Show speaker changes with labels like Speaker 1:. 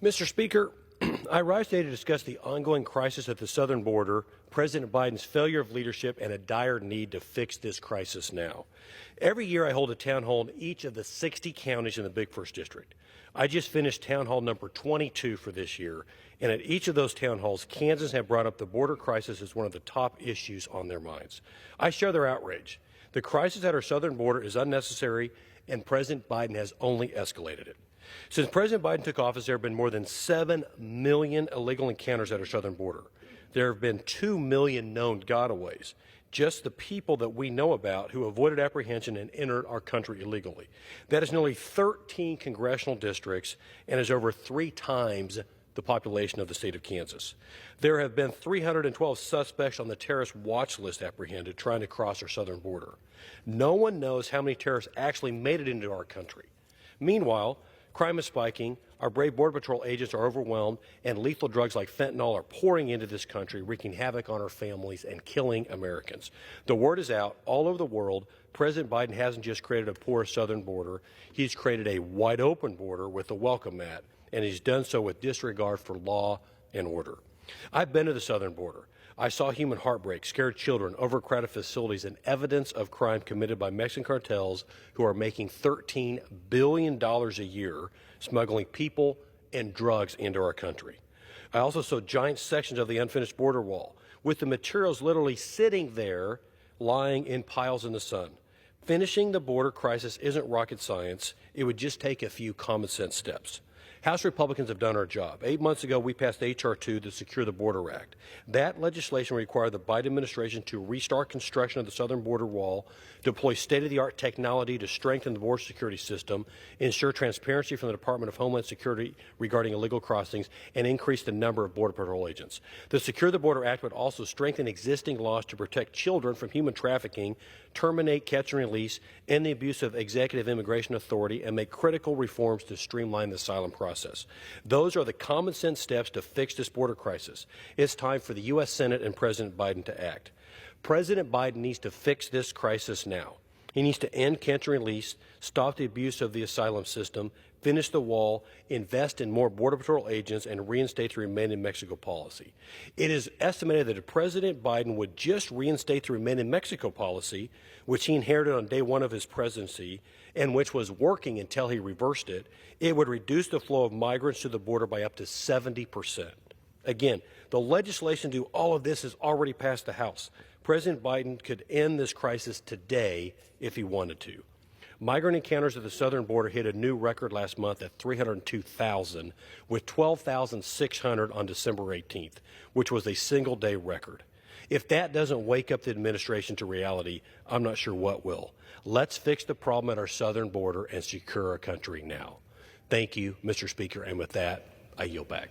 Speaker 1: Mr. Speaker, I rise today to discuss the ongoing crisis at the southern border, President Biden's failure of leadership, and a dire need to fix this crisis now. Every year I hold a town hall in each of the 60 counties in the Big First District. I just finished town hall number 22 for this year, and at each of those town halls, Kansans have brought up the border crisis as one of the top issues on their minds. I share their outrage. The crisis at our southern border is unnecessary, and President Biden has only escalated it. Since President Biden took office, there have been more than 7 million illegal encounters at our southern border. There have been 2 million known gotaways, just the people that we know about who avoided apprehension and entered our country illegally. That is nearly 13 congressional districts and is over 3 times the population of the state of Kansas. There have been 312 suspects on the terrorist watch list apprehended trying to cross our southern border. No one knows how many terrorists actually made it into our country. Meanwhile, crime is spiking, our brave Border Patrol agents are overwhelmed, and lethal drugs like fentanyl are pouring into this country, wreaking havoc on our families and killing Americans. The word is out all over the world. President Biden hasn't just created a porous southern border, he's created a wide open border with a welcome mat, and he's done so with disregard for law and order. I've been to the southern border. I saw human heartbreak, scared children, overcrowded facilities, and evidence of crime committed by Mexican cartels who are making $13 billion a year smuggling people and drugs into our country. I also saw giant sections of the unfinished border wall, with the materials literally sitting there, lying in piles in the sun. Finishing the border crisis isn't rocket science. It would just take a few common sense steps. House Republicans have done our job. 8 months ago, we passed H.R. 2, the Secure the Border Act. That legislation required the Biden administration to restart construction of the southern border wall, deploy state-of-the-art technology to strengthen the border security system, ensure transparency from the Department of Homeland Security regarding illegal crossings, and increase the number of Border Patrol agents. The Secure the Border Act would also strengthen existing laws to protect children from human trafficking, terminate catch and release, end the abuse of executive immigration authority, and make critical reforms to streamline the asylum process. Those are the common sense steps to fix this border crisis. It's time for the U.S. Senate and President Biden to act. President Biden needs to fix this crisis now. He needs to end catch and release, stop the abuse of the asylum system, finish the wall, invest in more Border Patrol agents, and reinstate the Remain in Mexico policy. It is estimated that if President Biden would just reinstate the Remain in Mexico policy, which he inherited on day one of his presidency, and which was working until he reversed it, it would reduce the flow of migrants to the border by up to 70%. Again, the legislation to do all of this has already passed the House. President Biden could end this crisis today if he wanted to. Migrant encounters at the southern border hit a new record last month at 302,000, with 12,600 on December 18th, which was a single-day record. If that doesn't wake up the administration to reality, I'm not sure what will. Let's fix the problem at our southern border and secure our country now. Thank you, Mr. Speaker, and with that, I yield back.